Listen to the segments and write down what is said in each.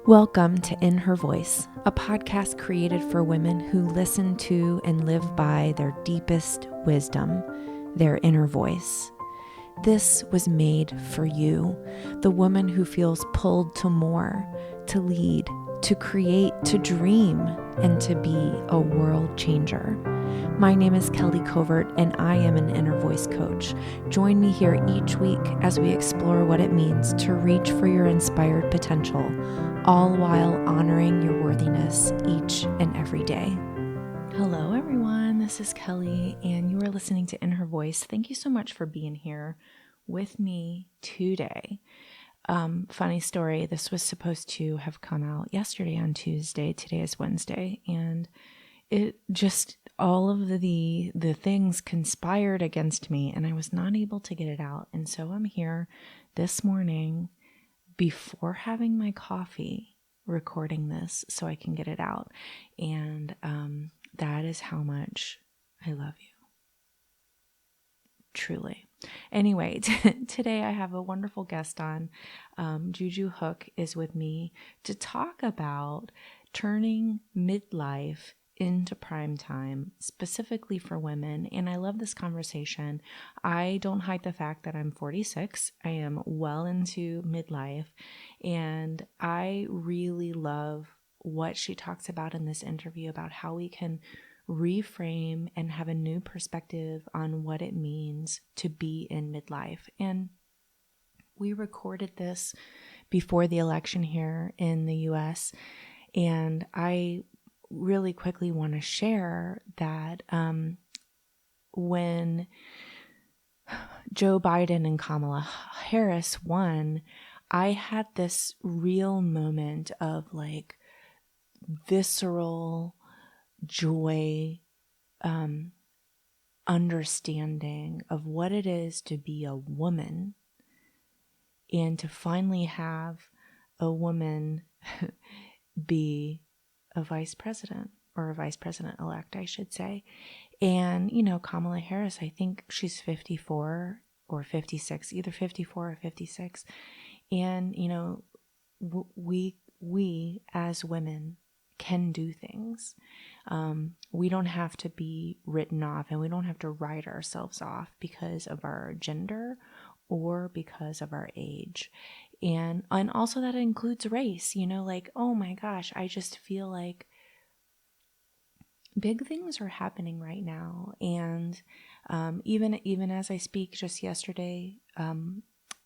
Welcome to In Her Voice, a podcast created for women who listen to and live by their deepest wisdom, their inner voice. This was made for you, the woman who feels pulled to more, to lead, to create, to dream, and to be a world changer. My name is Kelly Covert, and I am an inner voice coach. Join me here each week as we explore what it means to reach for your inspired potential, all while honoring your worthiness each and every day. Hello, everyone. This is Kelly, and you are listening to In Her Voice. Thank you so much for being here with me today. Funny story, this was supposed to have come out yesterday on Tuesday. Today is Wednesday, and it just, all of the things conspired against me, and I was not able to get it out. And so I'm here this morning before having my coffee recording this so I can get it out. And that is how much I love you. Truly. Anyway, today I have a wonderful guest on. Juju Hook is with me to talk about turning midlife into primetime, specifically for women. And I love this conversation. I don't hide the fact that I'm 46. I am well into midlife, and I really love what she talks about in this interview about how we can reframe and have a new perspective on what it means to be in midlife. And we recorded this before the election here in the US, and I really quickly want to share that when Joe Biden and Kamala Harris won, I had this real moment of like visceral joy, understanding of what it is to be a woman and to finally have a woman be a vice president, or a vice president-elect, I should say. And, you know, Kamala Harris, I think she's 54 or 56, either 54 or 56. And, you know, we as women can do things. We don't have to be written off, and we don't have to write ourselves off because of our gender or because of our age. And also that includes race, you know, like, oh my gosh, I just feel like big things are happening right now. And even as I speak, just yesterday,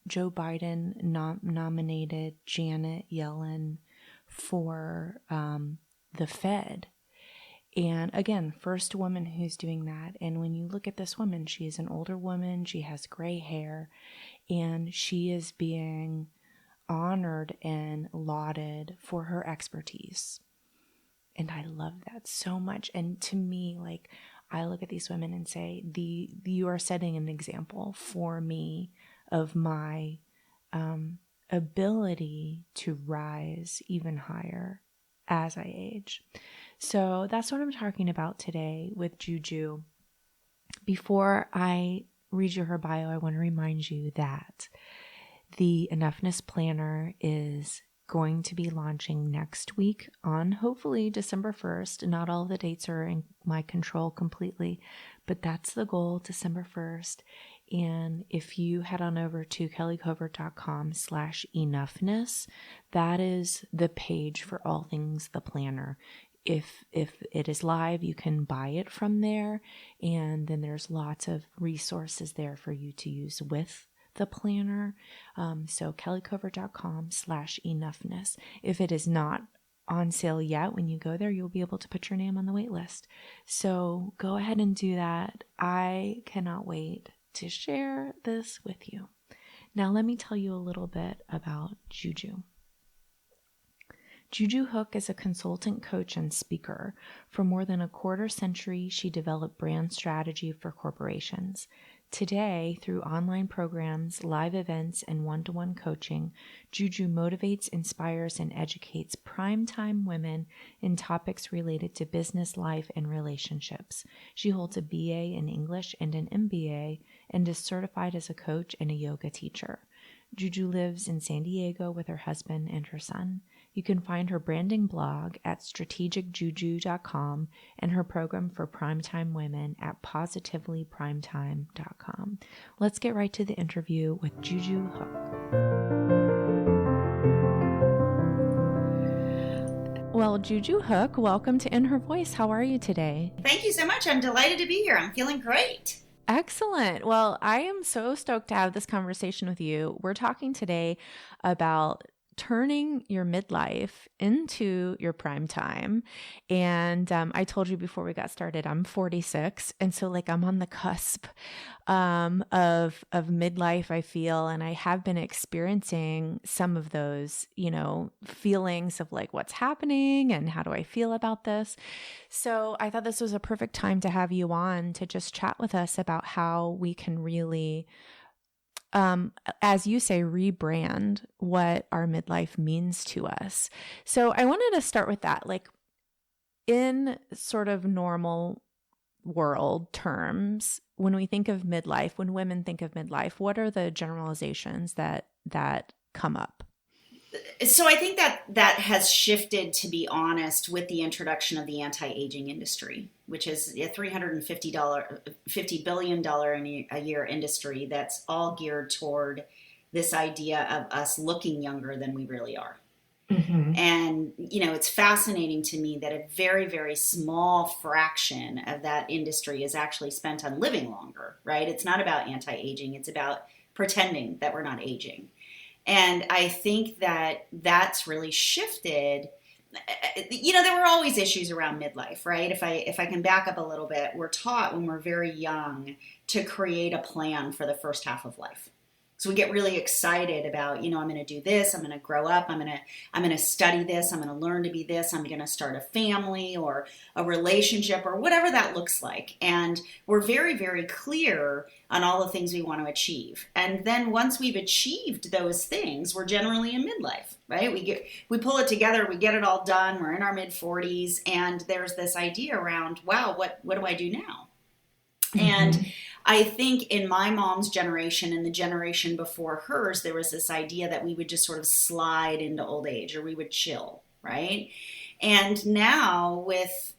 Joe Biden nominated Janet Yellen for the Fed. And again, first woman who's doing that. And when you look at this woman, she is an older woman, she has gray hair, and she is being honored and lauded for her expertise. And I love that so much. And to me, like, I look at these women and say, you are setting an example for me of my ability to rise even higher as I age. So that's what I'm talking about today with Juju. Before I read you her bio, I want to remind you that the Enoughness Planner is going to be launching next week on hopefully December 1st. Not all the dates are in my control completely, but that's the goal, December 1st. And if you head on over to kellycovert.com/enoughness, that is the page for all things the planner. If it is live, you can buy it from there. And then there's lots of resources there for you to use with the planner. So kellycovert.com/enoughness. If it is not on sale yet, when you go there, you'll be able to put your name on the wait list. So go ahead and do that. I cannot wait to share this with you. Now, let me tell you a little bit about Juju. Juju Hook is a consultant, coach, and speaker. For more than a quarter century, she developed brand strategy for corporations. Today, through online programs, live events, and one-to-one coaching, Juju motivates, inspires, and educates primetime women in topics related to business, life, and relationships. She holds a BA in English and an MBA and is certified as a coach and a yoga teacher. Juju lives in San Diego with her husband and her son. You can find her branding blog at strategicjuju.com and her program for primetime women at positivelyprimetime.com. Let's get right to the interview with Juju Hook. Well, Juju Hook, welcome to In Her Voice. How are you today? Thank you so much. I'm delighted to be here. I'm feeling great. Excellent. Well, I am so stoked to have this conversation with you. We're talking today about turning your midlife into your prime time. And I told you before we got started, I'm 46. And so I'm on the cusp of midlife, I feel. And I have been experiencing some of those, feelings of what's happening and how do I feel about this. So I thought this was a perfect time to have you on to just chat with us about how we can really as you say, rebrand what our midlife means to us. So I wanted to start with that. In sort of normal world terms, when we think of midlife, when women think of midlife, what are the generalizations that come up? So I think that has shifted, to be honest, with the introduction of the anti-aging industry, which is a $50 billion a year industry that's all geared toward this idea of us looking younger than we really are. Mm-hmm. And, it's fascinating to me that a very, very small fraction of that industry is actually spent on living longer, right? It's not about anti-aging. It's about pretending that we're not aging. And I think that that's really shifted. There were always issues around midlife, right? If I can back up a little bit, we're taught when we're very young to create a plan for the first half of life. So we get really excited about, I'm going to do this. I'm going to grow up. I'm going to study this. I'm going to learn to be this. I'm going to start a family or a relationship or whatever that looks like. And we're very, very clear on all the things we want to achieve. And then once we've achieved those things, we're generally in midlife, right? We pull it together. We get it all done. We're in our mid 40s. And there's this idea around, wow, what do I do now? Mm-hmm. And I think in my mom's generation and the generation before hers, there was this idea that we would just sort of slide into old age or we would chill, right? And now with,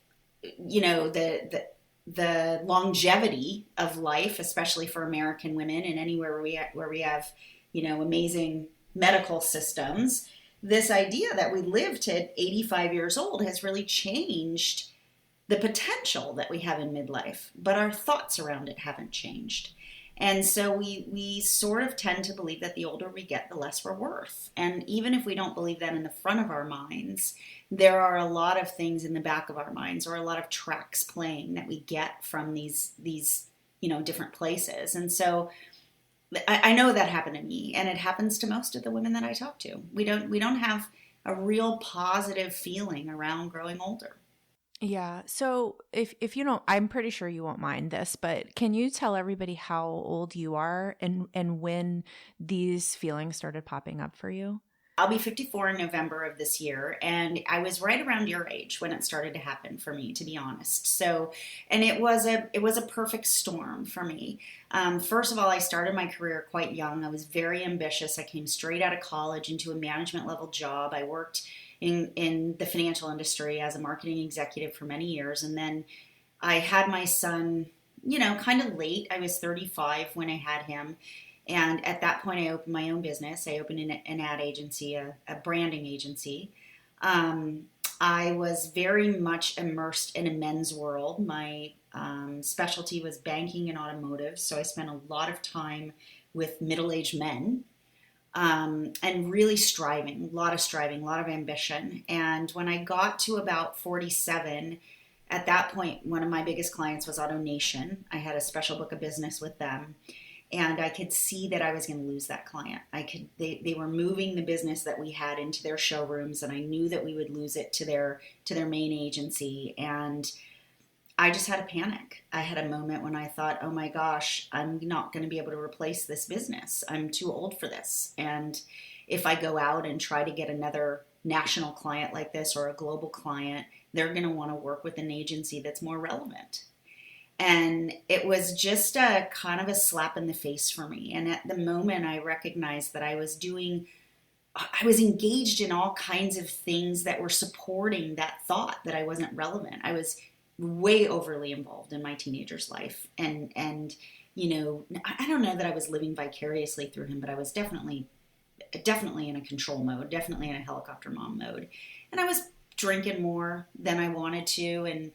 the longevity of life, especially for American women and anywhere where we have, amazing medical systems, this idea that we live to 85 years old has really changed the potential that we have in midlife, but our thoughts around it haven't changed. And so we sort of tend to believe that the older we get, the less we're worth. And even if we don't believe that in the front of our minds, there are a lot of things in the back of our minds or a lot of tracks playing that we get from these different places. And so I know that happened to me, and it happens to most of the women that I talk to. We don't have a real positive feeling around growing older. Yeah. So if you don't, I'm pretty sure you won't mind this, but can you tell everybody how old you are and when these feelings started popping up for you? I'll be 54 in November of this year, and I was right around your age when it started to happen for me, to be honest. So, and it was a perfect storm for me. First of all, I started my career quite young. I was very ambitious. I came straight out of college into a management level job. I worked in the financial industry as a marketing executive for many years. And then I had my son, kind of late. I was 35 when I had him. And at that point, I opened my own business. I opened an ad agency, a branding agency. I was very much immersed in a men's world. My specialty was banking and automotive. So I spent a lot of time with middle-aged men. And really striving, a lot of ambition. And when I got to about 47, at that point, one of my biggest clients was AutoNation. I had a special book of business with them. And I could see that I was going to lose that client. They were moving the business that we had into their showrooms, and I knew that we would lose it to their main agency. And I just had a panic. I had a moment when I thought, oh my gosh, I'm not going to be able to replace this business. I'm too old for this. And if I go out and try to get another national client like this or a global client, they're going to want to work with an agency that's more relevant. And it was just a kind of a slap in the face for me. And at the moment, I recognized that I was engaged in all kinds of things that were supporting that thought that I wasn't relevant. I was way overly involved in my teenager's life. And I don't know that I was living vicariously through him, but I was definitely in a control mode, definitely in a helicopter mom mode. And I was drinking more than I wanted to, and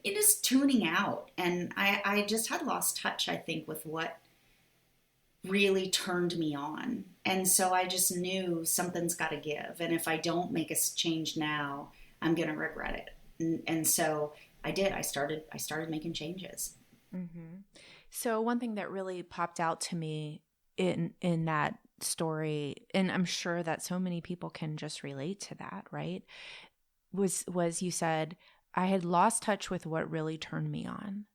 it is tuning out. And I just had lost touch, I think, with what really turned me on. And so I just knew something's got to give. And if I don't make a change now, I'm going to regret it. And so I did. I started making changes. Mm-hmm. So one thing that really popped out to me in that story, and I'm sure that so many people can just relate to that, right? Was you said, I had lost touch with what really turned me on.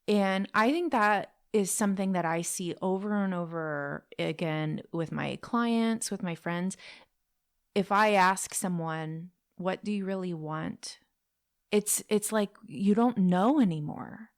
And I think that is something that I see over and over again with my clients, with my friends. If I ask someone, what do you really want? It's like you don't know anymore.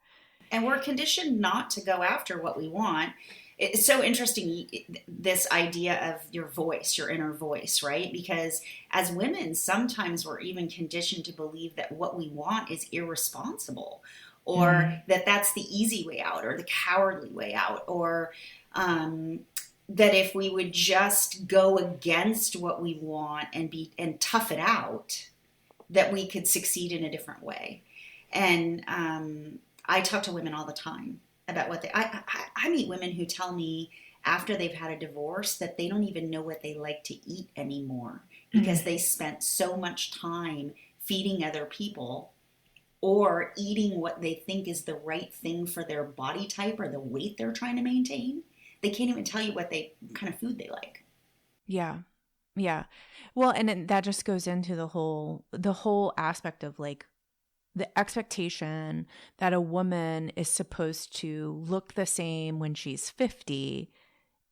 And we're conditioned not to go after what we want. It's so interesting, this idea of your voice, your inner voice, right? Because as women, sometimes we're even conditioned to believe that what we want is irresponsible, or that that's the easy way out, or the cowardly way out, or that if we would just go against what we want and tough it out, that we could succeed in a different way. And I talk to women all the time about what I meet women who tell me after they've had a divorce that they don't even know what they like to eat anymore because they spent so much time feeding other people or eating what they think is the right thing for their body type or the weight they're trying to maintain. They can't even tell you what kind of food they like. Yeah. Yeah. Well, and that just goes into the whole aspect of like the expectation that a woman is supposed to look the same when she's 50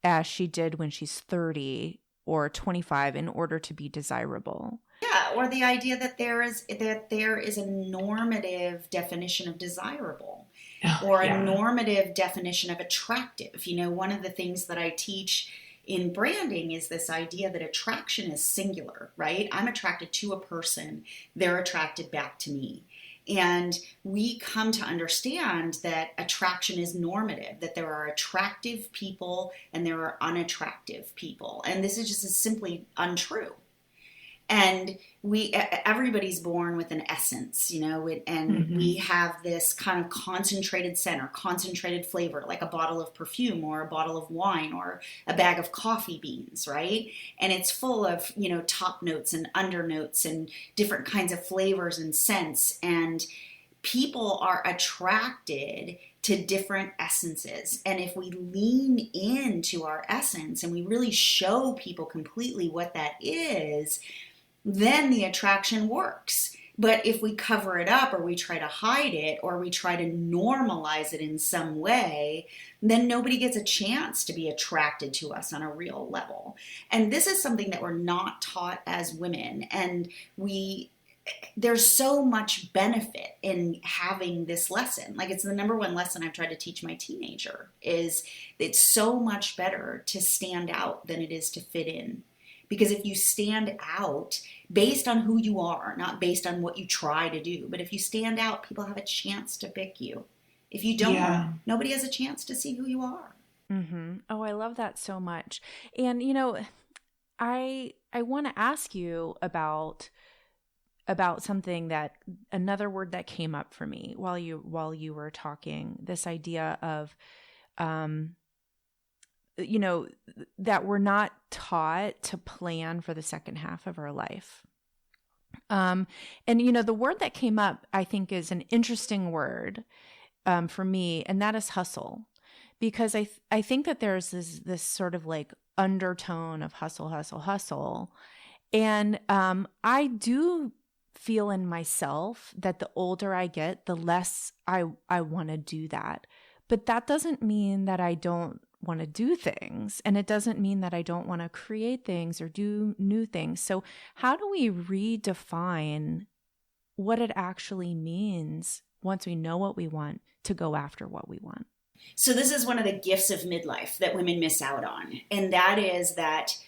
as she did when she's 30 or 25 in order to be desirable. Yeah, or the idea that there is a normative definition of desirable, or a normative definition of attractive. One of the things that I teach in branding is this idea that attraction is singular, right? I'm attracted to a person, they're attracted back to me. And we come to understand that attraction is normative, that there are attractive people and there are unattractive people. And this is just simply untrue. And everybody's born with an essence, and we have this kind of concentrated center, concentrated flavor, like a bottle of perfume or a bottle of wine or a bag of coffee beans, right? And it's full of, top notes and under notes and different kinds of flavors and scents. And people are attracted to different essences. And if we lean into our essence and we really show people completely what that is, then the attraction works. But if we cover it up or we try to hide it or we try to normalize it in some way, then nobody gets a chance to be attracted to us on a real level. And this is something that we're not taught as women. And there's so much benefit in having this lesson. Like, it's the number one lesson I've tried to teach my teenager is it's so much better to stand out than it is to fit in. Because if you stand out based on who you are, not based on what you try to do, but if you stand out, people have a chance to pick you. If you don't, nobody has a chance to see who you are. Mm-hmm. Oh, I love that so much. And, I want to ask you about something another word that came up for me while you were talking, this idea of, that we're not taught to plan for the second half of our life. And, the word that came up, I think, is an interesting word for me, and that is hustle. Because I think that there's this sort of like undertone of hustle, hustle, hustle. And I do feel in myself that the older I get, the less I want to do that. But that doesn't mean that I don't want to do things. And it doesn't mean that I don't want to create things or do new things. So how do we redefine what it actually means once we know what we want, to go after what we want. So this is one of the gifts of midlife that women miss out on. And that is that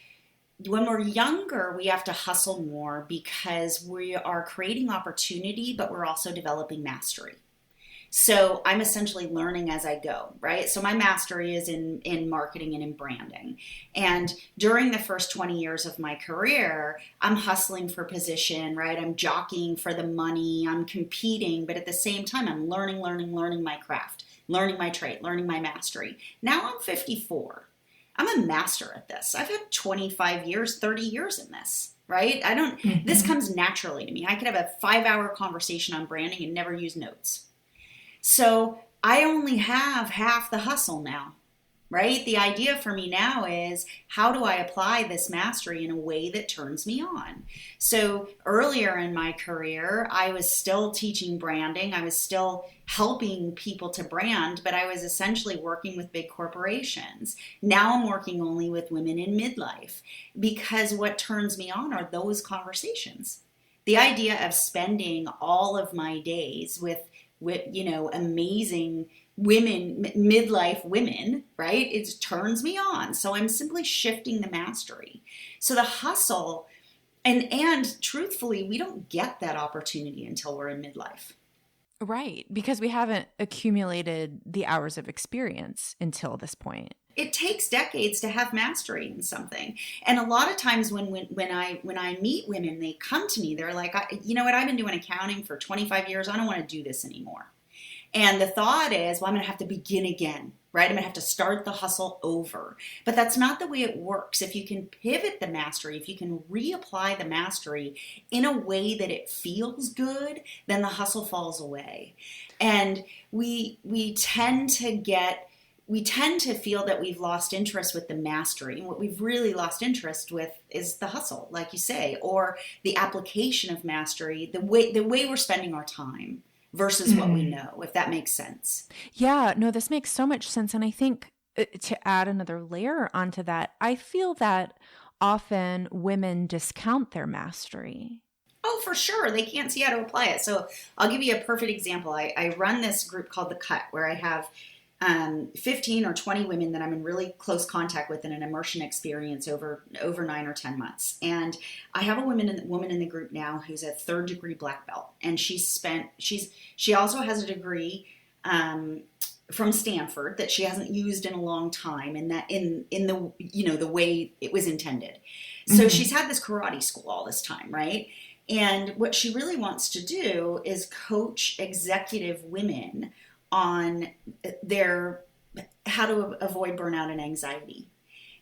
when we're younger, we have to hustle more because we are creating opportunity, but we're also developing mastery. So I'm essentially learning as I go, right? So my mastery is in marketing and in branding. And during the first 20 years of my career, I'm hustling for position, right? I'm jockeying for the money, I'm competing, but at the same time, I'm learning my craft, learning my trade, learning my mastery. Now I'm 54. I'm a master at this. I've had 25 years, 30 years in this, right? This comes naturally to me. I could have a 5-hour conversation on branding and never use notes. So I only have half the hustle now, right? The idea for me now is, how do I apply this mastery in a way that turns me on? So earlier in my career, I was still teaching branding. I was still helping people to brand, but I was essentially working with big corporations. Now I'm working only with women in midlife, because what turns me on are those conversations. The idea of spending all of my days with amazing women, midlife women, right? It turns me on. So I'm simply shifting the mastery. So the hustle, and truthfully, we don't get that opportunity until we're in midlife. Right, because we haven't accumulated the hours of experience until this point. It takes decades to have mastery in something. And a lot of times when I meet women, they come to me, they're like, you know what, I've been doing accounting for 25 years. I don't want to do this anymore. And the thought is, well, I'm going to have to begin again, right? I'm going to have to start the hustle over. But that's not the way it works. If you can pivot the mastery, if you can reapply the mastery in a way that it feels good, then the hustle falls away. And we tend to feel that we've lost interest with the mastery. And what we've really lost interest with is the hustle, like you say, or the application of mastery, the way we're spending our time versus what we know, if that makes sense. Yeah, no, this makes so much sense. And I think to add another layer onto that, I feel that often women discount their mastery. Oh, for sure. They can't see how to apply it. So I'll give you a perfect example. I run this group called The Cut, where I have 15 or 20 women that I'm in really close contact with in an immersion experience over 9 or 10 months. And I have a woman in the group now who's a 3rd degree black belt. And she also has a degree from Stanford that she hasn't used in a long time, and that in the way it was intended. So she's had this karate school all this time, right? And what she really wants to do is coach executive women on how to avoid burnout and anxiety.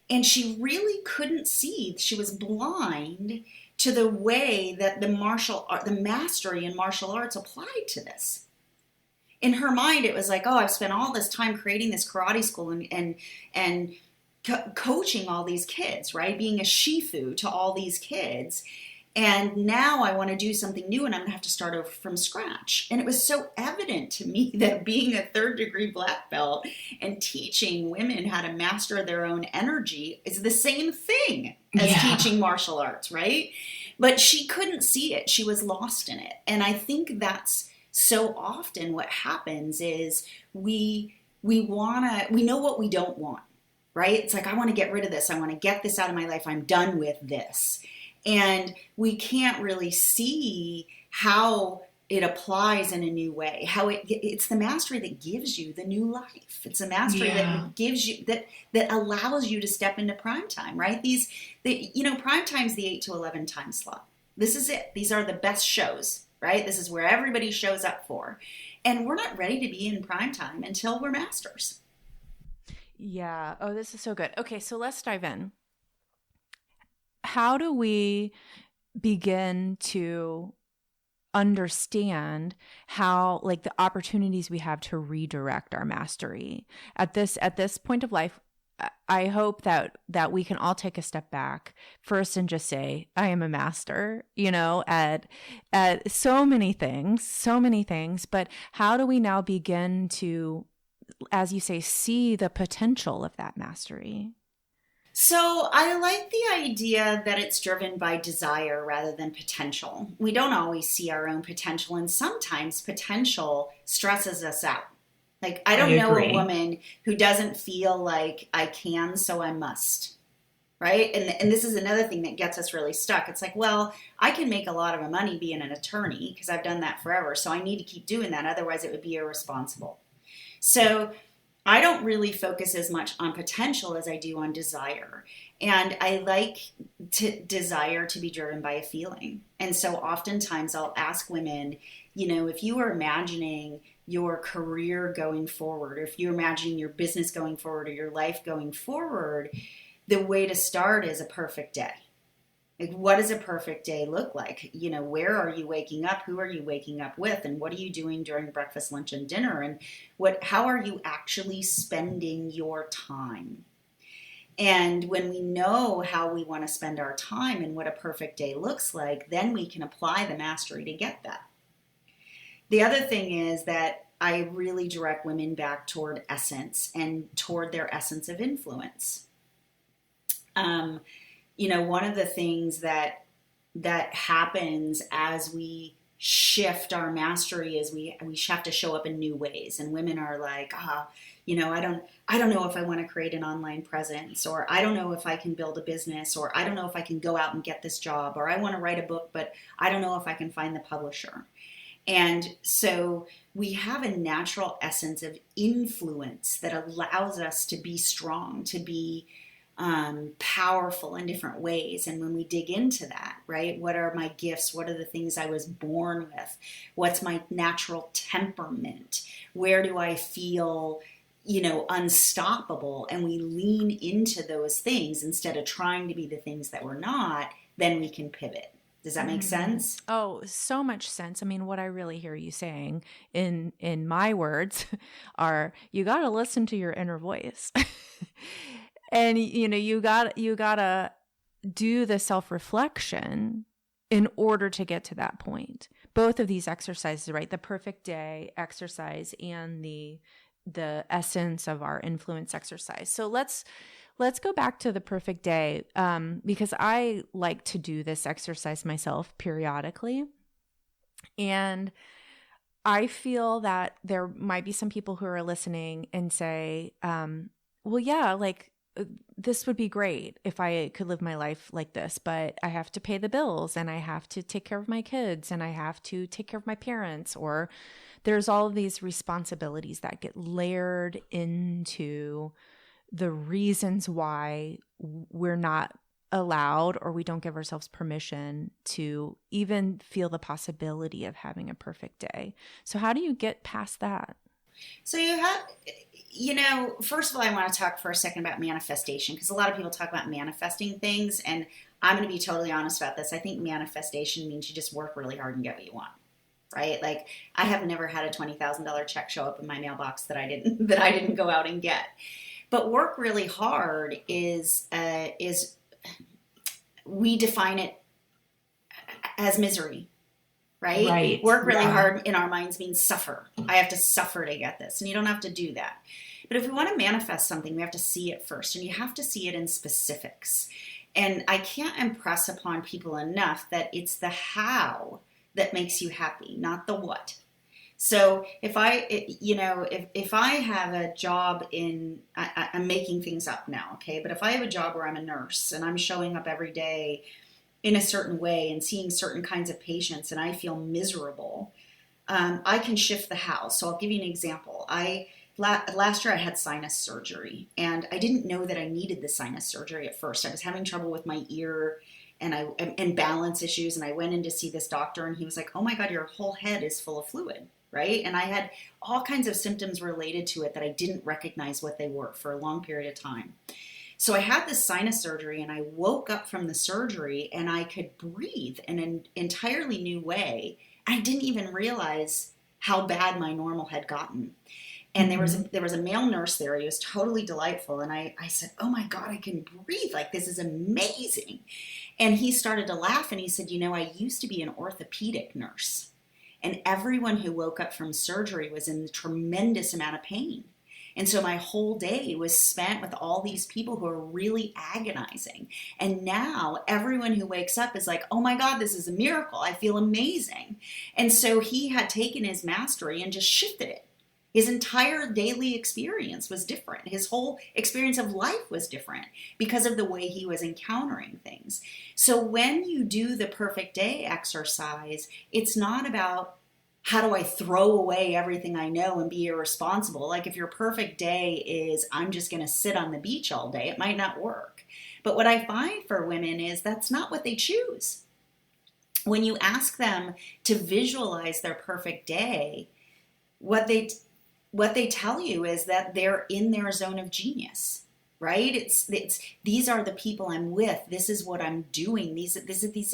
And she really couldn't see. She was blind to the way that the mastery in martial arts applied to this. In her mind, it was like, oh, I've spent all this time creating this karate school and coaching all these kids, right? Being a shifu to all these kids. And now I want to do something new, and I'm going to have to start over from scratch. And it was so evident to me that being a 3rd degree black belt and teaching women how to master their own energy is the same thing as teaching martial arts, right? But she couldn't see it. She was lost in it. And I think that's so often what happens is we know what we don't want, right? It's like, I want to get rid of this. I want to get this out of my life. I'm done with this. And we can't really see how it applies in a new way, how it's the mastery that gives you the new life. It's a mastery that gives you, that allows you to step into primetime, right? Primetime's the 8 to 11 time slot. This is it. These are the best shows, right? This is where everybody shows up for. And we're not ready to be in primetime until we're masters. Yeah. Oh, this is so good. Okay, so let's dive in. How do we begin to understand how, like, the opportunities we have to redirect our mastery at this point of life? I hope that we can all take a step back first and just say, I am a master, at so many things, but how do we now begin to, as you say, see the potential of that mastery? So I like the idea that it's driven by desire rather than potential. We don't always see our own potential, and sometimes potential stresses us out. Like, I I don't know a agree. woman who doesn't feel like I can, so I must. Right? And this is another thing that gets us really stuck. It's like, well, I can make a lot of money being an attorney because I've done that forever. So I need to keep doing that. Otherwise, it would be irresponsible. So I don't really focus as much on potential as I do on desire. And I like to desire to be driven by a feeling. And so oftentimes I'll ask women, if you were imagining your career going forward, or if you're imagining your business going forward or your life going forward, the way to start is a perfect day. Like, what does a perfect day look like? Where are you waking up? Who are you waking up with? And what are you doing during breakfast, lunch, and dinner? And how are you actually spending your time? And when we know how we want to spend our time and what a perfect day looks like, then we can apply the mastery to get that. The other thing is that I really direct women back toward essence and toward their essence of influence. One of the things that happens as we shift our mastery is we have to show up in new ways. And women are like, I don't know if I want to create an online presence, or I don't know if I can build a business, or I don't know if I can go out and get this job, or I want to write a book, but I don't know if I can find the publisher. And so we have a natural essence of influence that allows us to be strong, to be powerful in different ways. And when we dig into that, right, what are my gifts? What are the things I was born with? What's my natural temperament? Where do I feel, unstoppable? And we lean into those things instead of trying to be the things that we're not, then we can pivot. Does that make sense? Oh, so much sense. I mean, what I really hear you saying in my words are you got to listen to your inner voice. And you got to do the self-reflection in order to get to that point. Both of these exercises, right? The perfect day exercise and the essence of our influence exercise. So let's go back to the perfect day, because I like to do this exercise myself periodically. And I feel that there might be some people who are listening and say, well, yeah, like this would be great if I could live my life like this, but I have to pay the bills and I have to take care of my kids and I have to take care of my parents, or there's all of these responsibilities that get layered into the reasons why we're not allowed, or we don't give ourselves permission to even feel the possibility of having a perfect day. So how do you get past that? So first of all, I want to talk for a second about manifestation, because a lot of people talk about manifesting things, and I'm going to be totally honest about this. I think manifestation means you just work really hard and get what you want, right? Like, I have never had a $20,000 check show up in my mailbox that I didn't go out and get. But work really hard is we define it as misery. Right? Work really hard in our minds means suffer. I have to suffer to get this. And you don't have to do that. But if we want to manifest something, we have to see it first. And you have to see it in specifics. And I can't impress upon people enough that it's the how that makes you happy, not the what. So if I have a job I'm making things up now, okay? But if I have a job where I'm a nurse and I'm showing up every day in a certain way and seeing certain kinds of patients and I feel miserable, I can shift the how. So I'll give you an example. Last year I had sinus surgery, and I didn't know that I needed the sinus surgery at first. I was having trouble with my ear and balance issues, and I went in to see this doctor, and he was like, oh my God, your whole head is full of fluid, right? And I had all kinds of symptoms related to it that I didn't recognize what they were for a long period of time. So I had this sinus surgery, and I woke up from the surgery and I could breathe in an entirely new way. I didn't even realize how bad my normal had gotten. And there was a male nurse there. He was totally delightful. And I said, oh my God, I can breathe. Like, this is amazing. And he started to laugh and he said, I used to be an orthopedic nurse. And everyone who woke up from surgery was in a tremendous amount of pain. And so my whole day was spent with all these people who are really agonizing. And now everyone who wakes up is like, oh my God, this is a miracle. I feel amazing. And so he had taken his mastery and just shifted it. His entire daily experience was different. His whole experience of life was different because of the way he was encountering things. So when you do the perfect day exercise, it's not about how do I throw away everything I know and be irresponsible? Like if your perfect day is I'm just going to sit on the beach all day, it might not work. But what I find for women is that's not what they choose. When you ask them to visualize their perfect day, what they tell you is that they're in their zone of genius. Right? It's these are the people I'm with. This is what I'm doing. These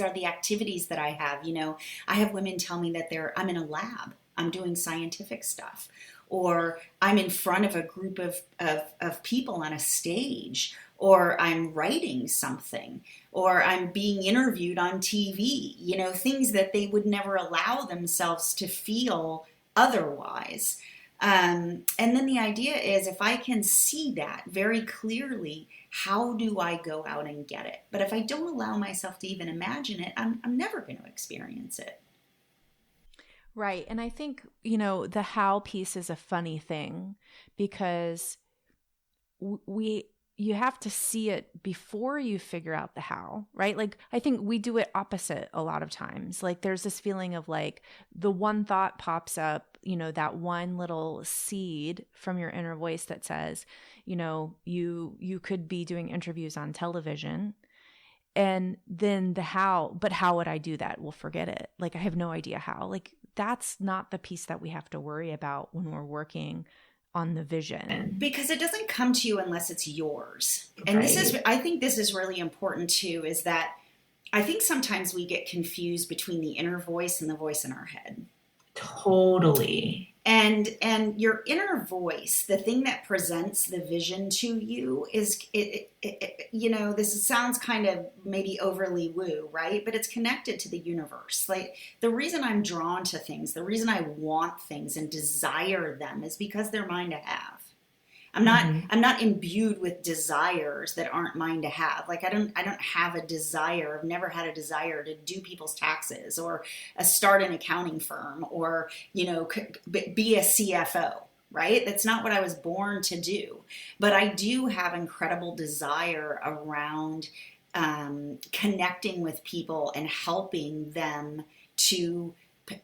are the activities that I have. You know, I have women tell me that I'm in a lab. I'm doing scientific stuff, or I'm in front of a group of people on a stage, or I'm writing something, or I'm being interviewed on TV. You know, things that they would never allow themselves to feel otherwise. And then the idea is if I can see that very clearly, how do I go out and get it? But if I don't allow myself to even imagine it, I'm never going to experience it. Right. And I think, you know, the how piece is a funny thing because you have to see it before you figure out the how, right? Like, I think we do it opposite a lot of times. Like there's this feeling of like the one thought pops up, you know, that one little seed from your inner voice that says, you know, you could be doing interviews on television. And then the how, but how would I do that? Well, forget it. Like, I have no idea how. Like, that's not the piece that we have to worry about when we're working on the vision. Because it doesn't come to you unless it's yours. And right. I think this is really important too, is that I think sometimes we get confused between the inner voice and the voice in our head. Totally. And your inner voice, the thing that presents the vision to you is, you know, this sounds kind of maybe overly woo, right? But it's connected to the universe. Like the reason I'm drawn to things, the reason I want things and desire them is because they're mine to have. I'm not imbued with desires that aren't mine to have. Like I don't have a desire. I've never had a desire to do people's taxes or start an accounting firm or, you know, be a CFO, right? That's not what I was born to do. But I do have incredible desire around connecting with people and helping them to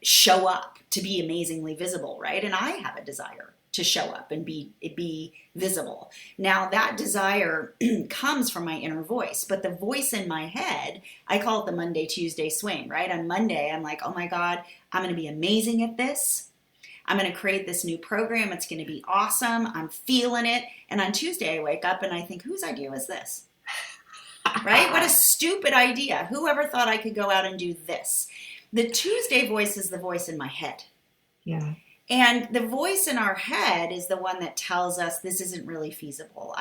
show up, to be amazingly visible, right? And I have a desire to show up and be visible. Now that desire comes from my inner voice, but the voice in my head, I call it the Monday, Tuesday swing, right? On Monday, I'm like, oh my God, I'm going to be amazing at this. I'm going to create this new program. It's going to be awesome. I'm feeling it. And on Tuesday, I wake up and I think, whose idea was this? Right? What a stupid idea. Whoever thought I could go out and do this? The Tuesday voice is the voice in my head. Yeah. And the voice in our head is the one that tells us this isn't really feasible.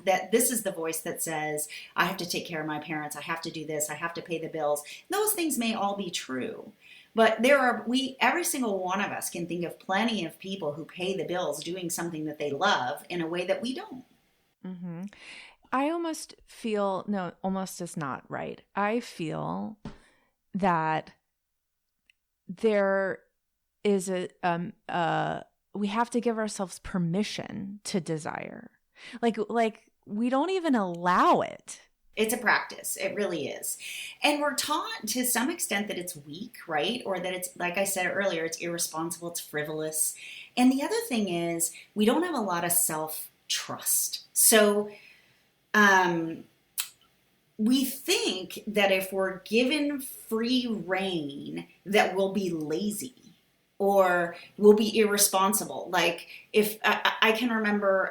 This is the voice that says, I have to take care of my parents. I have to do this. I have to pay the bills. Those things may all be true. But every single one of us can think of plenty of people who pay the bills doing something that they love in a way that we don't. Mm-hmm. I almost feel, no, almost is not right. I feel that there is we have to give ourselves permission to desire. Like we don't even allow it. It's a practice. It really is. And we're taught to some extent that it's weak, right? Or that it's, like I said earlier, it's irresponsible, it's frivolous. And the other thing is we don't have a lot of self-trust. So we think that if we're given free rein, that we'll be lazy or we'll be irresponsible. Like if I can remember,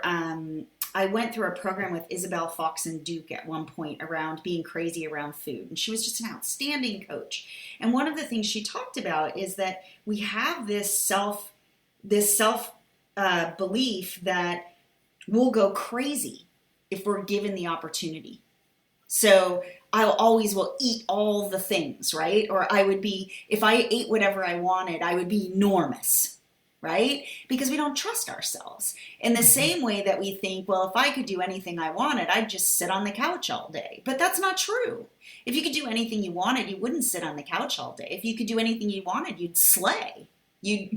I went through a program with Isabel Fox and Duke at one point around being crazy around food. And she was just an outstanding coach. And one of the things she talked about is that we have this self belief that we'll go crazy if we're given the opportunity. So I always will eat all the things, right? Or I would be, if I ate whatever I wanted, I would be enormous. right? Because we don't trust ourselves. In the same way that we think, well, if I could do anything I wanted, I'd just sit on the couch all day. But that's not true. If you could do anything you wanted, you wouldn't sit on the couch all day. If you could do anything you wanted, you'd slay. You'd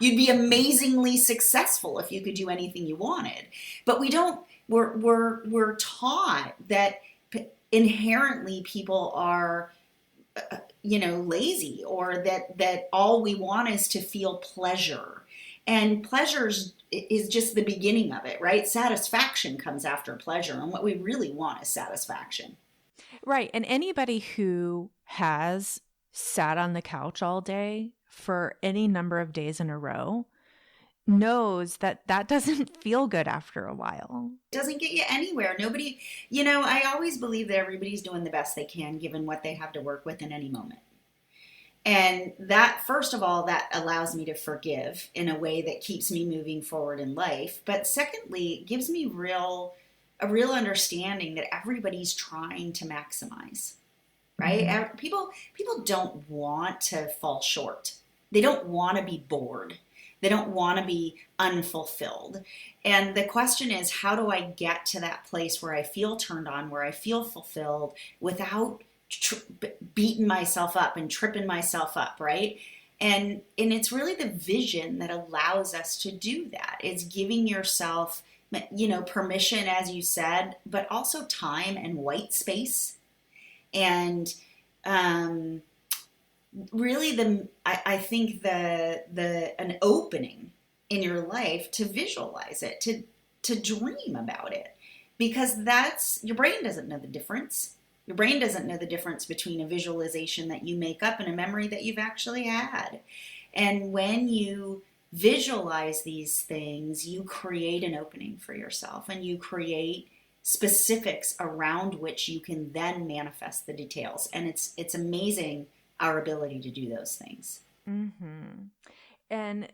be amazingly successful if you could do anything you wanted. But we don't, we're taught that inherently people are lazy, or that all we want is to feel pleasure. And pleasure is just the beginning of it, right? Satisfaction comes after pleasure. And what we really want is satisfaction. Right. And anybody who has sat on the couch all day for any number of days in a row knows that doesn't feel good after a while. It doesn't get you anywhere. Nobody, I always believe that everybody's doing the best they can given what they have to work with in any moment. And that, first of all, that allows me to forgive in a way that keeps me moving forward in life. But secondly, it gives me a real understanding that everybody's trying to maximize, right? Mm-hmm. People don't want to fall short. They don't want to be bored. They don't want to be unfulfilled. And the question is, how do I get to that place where I feel turned on, where I feel fulfilled without beating myself up and tripping myself up, right? And it's really the vision that allows us to do that. It's giving yourself, permission, as you said, but also time and white space. And really I think an opening in your life to visualize it, to dream about it, because your brain doesn't know the difference. Your brain doesn't know the difference between a visualization that you make up and a memory that you've actually had. And when you visualize these things, you create an opening for yourself, and you create specifics around which you can then manifest the details. And it's amazing our ability to do those things. Mm-hmm. And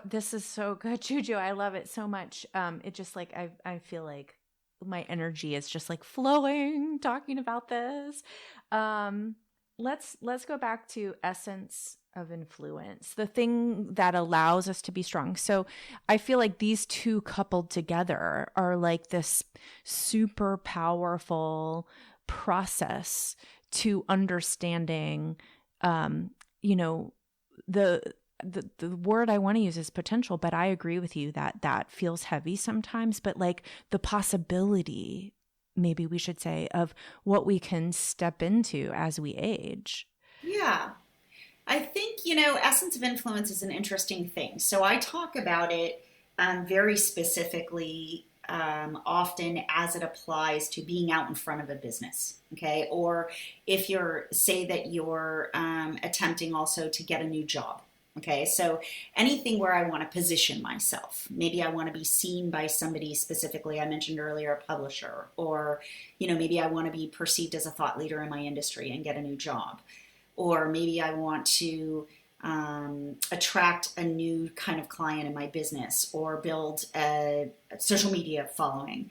this is so good, Juju. I love it so much. It just I feel like my energy is just flowing talking about this. Let's go back to essence of influence, the thing that allows us to be strong. So I feel like these two coupled together are like this super powerful process to understanding, the word I want to use is potential, but I agree with you that feels heavy sometimes, but the possibility, maybe we should say, of what we can step into as we age. Yeah. I think, essence of influence is an interesting thing. So I talk about it very specifically often as it applies to being out in front of a business, okay? Or if you're attempting also to get a new job, okay? So anything where I want to position myself, maybe I want to be seen by somebody specifically, I mentioned earlier, a publisher, or, maybe I want to be perceived as a thought leader in my industry and get a new job, or maybe I want to attract a new kind of client in my business, or build a social media following.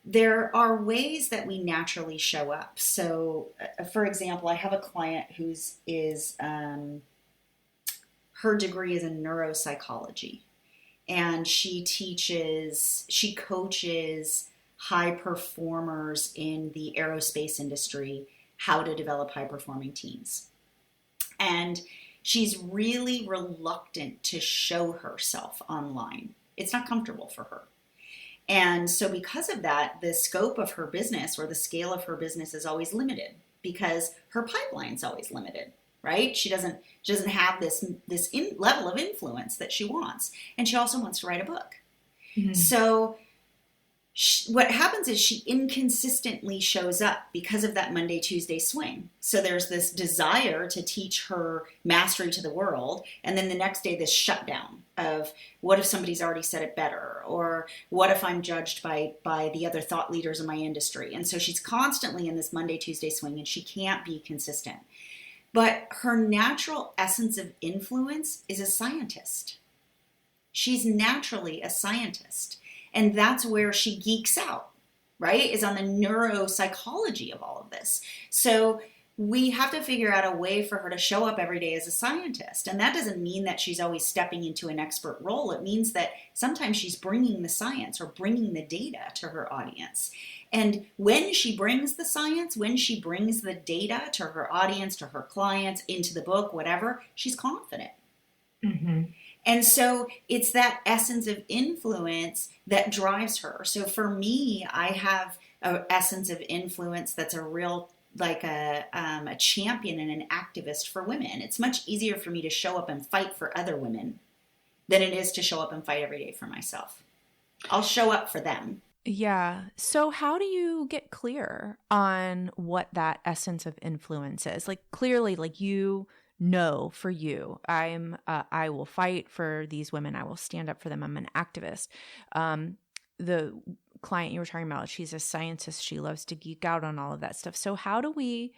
There are ways that we naturally show up. So, for example, I have a client her degree is in neuropsychology, and she coaches high performers in the aerospace industry how to develop high performing teams. And she's really reluctant to show herself online. It's not comfortable for her. And so because of that, the scope of her business, or the scale of her business, is always limited, because her pipeline's always limited, right? She doesn't have this level of influence that she wants. And she also wants to write a book. Mm-hmm. So what happens is she inconsistently shows up because of that Monday, Tuesday swing. So there's this desire to teach her mastery to the world. And then the next day, this shutdown of, what if somebody's already said it better? Or what if I'm judged by the other thought leaders in my industry? And so she's constantly in this Monday, Tuesday swing, and she can't be consistent. But her natural essence of influence is a scientist. She's naturally a scientist. And that's where she geeks out, right? Is on the neuropsychology of all of this. So we have to figure out a way for her to show up every day as a scientist. And that doesn't mean that she's always stepping into an expert role. It means that sometimes she's bringing the science or bringing the data to her audience. And when she brings the science, when she brings the data to her audience, to her clients, into the book, whatever, she's confident. Mm-hmm. And so it's that essence of influence that drives her. So for me, I have an essence of influence that's a real, like a champion and an activist for women. It's much easier for me to show up and fight for other women than it is to show up and fight every day for myself. I'll show up for them. Yeah. So how do you get clear on what that essence of influence is? Like clearly, like you know, for you, I will fight for these women. I will stand up for them. I'm an activist. The client you were talking about, she's a scientist. She loves to geek out on all of that stuff. So how do we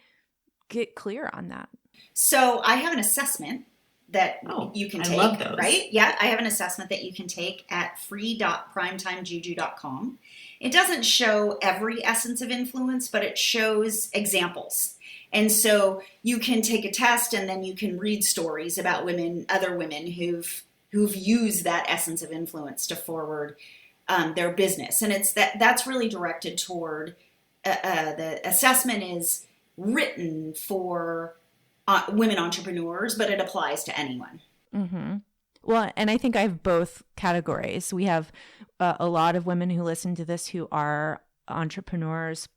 get clear on that? So I have an assessment that you can take, love those. Right? Yeah, I have an assessment that you can take at free.primetimejuju.com. It doesn't show every essence of influence, but it shows examples. And so you can take a test and then you can read stories about women, other women who've used that essence of influence to forward their business. And it's that's really directed toward the assessment is written for women entrepreneurs, but it applies to anyone. Mm-hmm. Well, and I think I have both categories. We have a lot of women who listen to this who are entrepreneurs.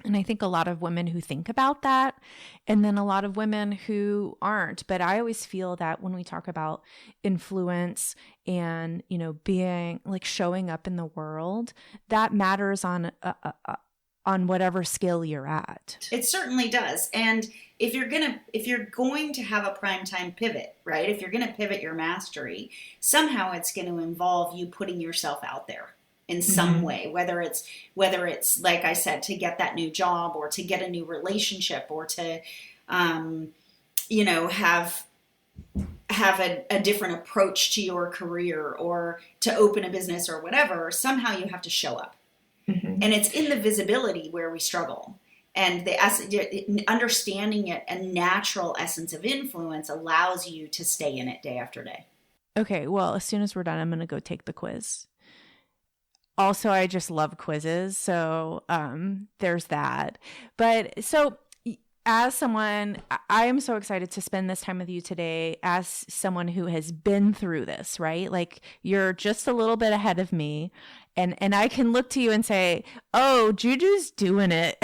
And I think a lot of women who think about that, and then a lot of women who aren't. But I always feel that when we talk about influence and, you know, being like showing up in the world, that matters on whatever scale you're at. It certainly does. And if you're going to have a primetime pivot, right? If you're going to pivot your mastery, somehow it's going to involve you putting yourself out there in some way, whether it's like I said, to get that new job or to get a new relationship or to, have a different approach to your career or to open a business or whatever. Somehow you have to show up. Mm-hmm. And it's in the visibility where we struggle. And the understanding it, a natural essence of influence allows you to stay in it day after day. Okay, well, as soon as we're done, I'm going to go take the quiz. Also, I just love quizzes, so there's that. But so as someone, I am so excited to spend this time with you today as someone who has been through this, right? Like you're just a little bit ahead of me, and I can look to you and say, oh, Juju's doing it.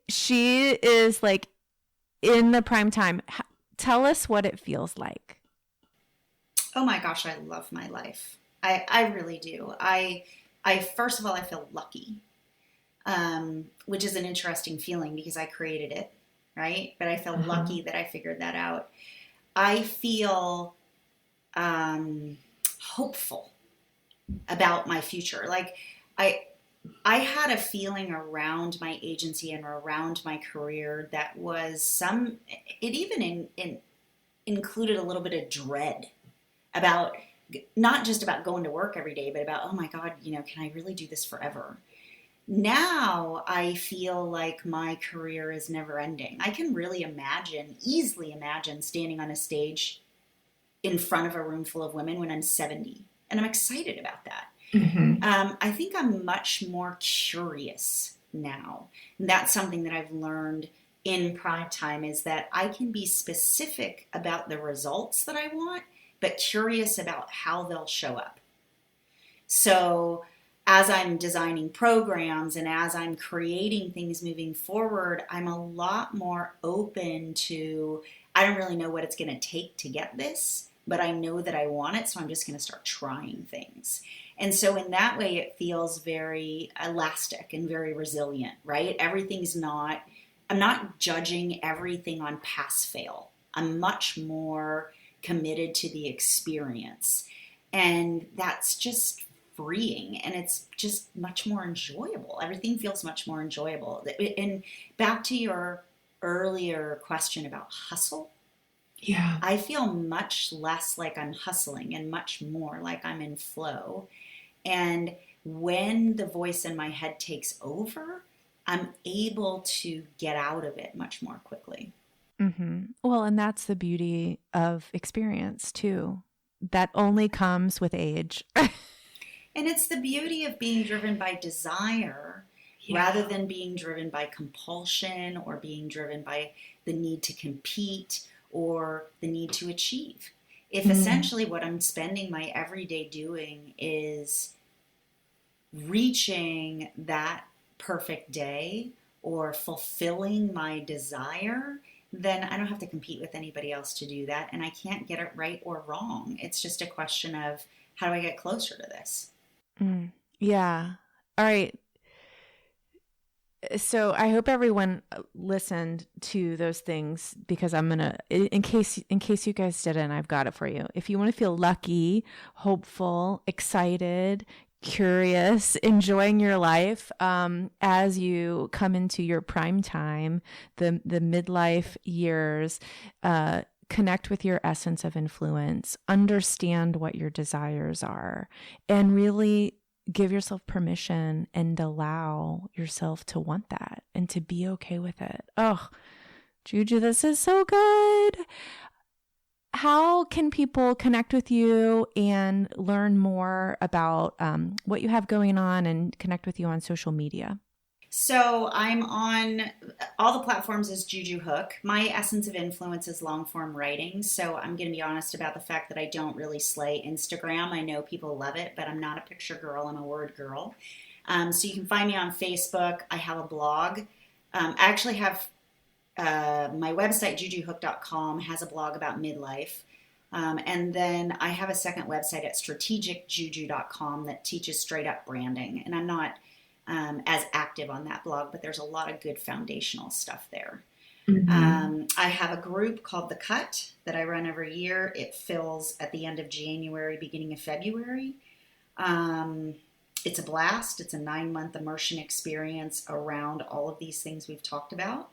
She is like in the prime time. Tell us what it feels like. Oh my gosh, I love my life. I really do. I first of all, I feel lucky, which is an interesting feeling because I created it, right? But I feel lucky that I figured that out. I feel hopeful about my future. Like I had a feeling around my agency and around my career that was it even included a little bit of dread about, not just about going to work every day, but about, oh my God, can I really do this forever? Now I feel like my career is never ending. I can really easily imagine standing on a stage in front of a room full of women when I'm 70. And I'm excited about that. Mm-hmm. I think I'm much more curious now. And that's something that I've learned in Primetime, is that I can be specific about the results that I want, but curious about how they'll show up. So as I'm designing programs and as I'm creating things moving forward, I'm a lot more open to, I don't really know what it's going to take to get this, but I know that I want it, so I'm just going to start trying things. And so in that way, it feels very elastic and very resilient, right? I'm not judging everything on pass-fail. I'm much more committed to the experience. And that's just freeing, and it's just much more enjoyable. Everything feels much more enjoyable. And back to your earlier question about hustle, yeah, I feel much less like I'm hustling and much more like I'm in flow. And when the voice in my head takes over, I'm able to get out of it much more quickly. Mm-hmm. Well, and that's the beauty of experience too. That only comes with age. And it's the beauty of being driven by desire rather than being driven by compulsion or being driven by the need to compete or the need to achieve. If essentially what I'm spending my everyday doing is reaching that perfect day or fulfilling my desire, then I don't have to compete with anybody else to do that. And I can't get it right or wrong. It's just a question of how do I get closer to this? Yeah. All right. So I hope everyone listened to those things, because I'm going to, in case you guys didn't, I've got it for you. If you want to feel lucky, hopeful, excited, curious, enjoying your life, as you come into your prime time, the midlife years, connect with your essence of influence, understand what your desires are, and really give yourself permission and allow yourself to want that and to be okay with it. Oh, Juju, this is so good. How can people connect with you and learn more about what you have going on and connect with you on social media? So I'm on all the platforms as Juju Hook. My essence of influence is long form writing. So I'm going to be honest about the fact that I don't really slay Instagram. I know people love it, but I'm not a picture girl. I'm a word girl. So you can find me on Facebook. I have a blog. I actually have my website, jujuhook.com, has a blog about midlife. And then I have a second website at strategicjuju.com that teaches straight up branding. And I'm not as active on that blog, but there's a lot of good foundational stuff there. I have a group called The Cut that I run every year. It fills at the end of January, beginning of February. It's a blast. It's a 9-month immersion experience around all of these things we've talked about.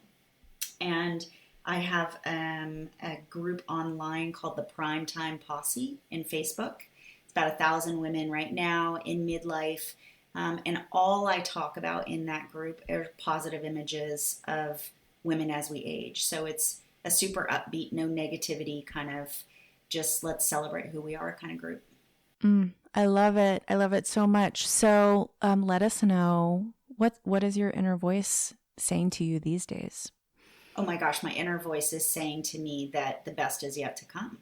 And I have a group online called the Primetime Posse in Facebook. It's about 1,000 women right now in midlife. And all I talk about in that group are positive images of women as we age. So it's a super upbeat, no negativity kind of just let's celebrate who we are kind of group. I love it. I love it so much. So let us know, what is your inner voice saying to you these days? Oh my gosh, my inner voice is saying to me that the best is yet to come.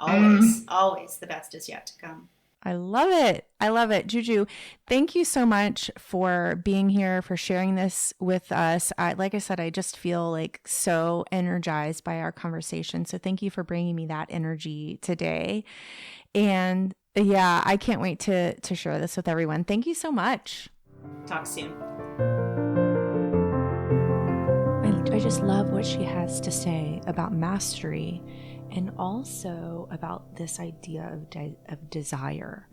Always, always the best is yet to come. I love it. I love it. Juju, thank you so much for being here, for sharing this with us. Like I said, I just feel like so energized by our conversation. So thank you for bringing me that energy today. And yeah, I can't wait to share this with everyone. Thank you so much. Talk soon. I just love what she has to say about mastery, and also about this idea of desire.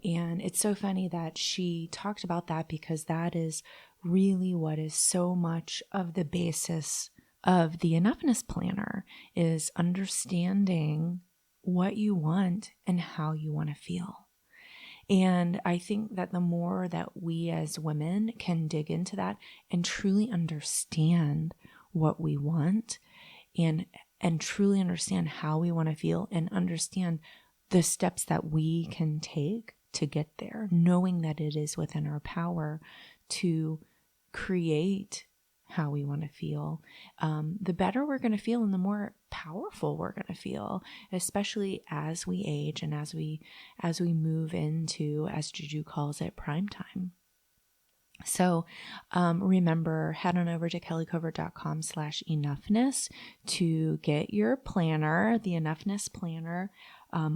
And it's so funny that she talked about that, because that is really what is so much of the basis of the Enoughness Planner, is understanding what you want and how you want to feel. And I think that the more that we as women can dig into that and truly understand what we want, and truly understand how we want to feel, and understand the steps that we can take to get there, knowing that it is within our power to create how we want to feel, the better we're going to feel and the more powerful we're going to feel, especially as we age and as we move into, as Juju calls it, prime time. So remember, head on over to kellycovert.com/enoughness to get your planner, the Enoughness Planner,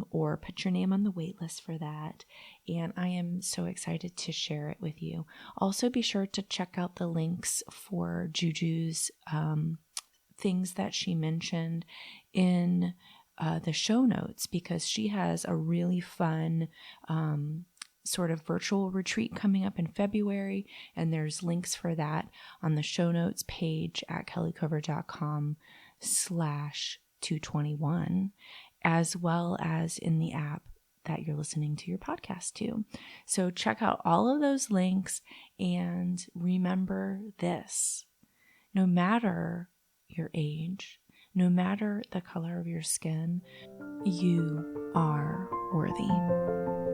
or put your name on the wait list for that. And I am so excited to share it with you. Also, be sure to check out the links for Juju's things that she mentioned in the show notes, because she has a really fun sort of virtual retreat coming up in February, and there's links for that on the show notes page at kellycovert.com/221, as well as in the app that you're listening to your podcast to. So check out all of those links and remember this: no matter your age, no matter the color of your skin, you are worthy.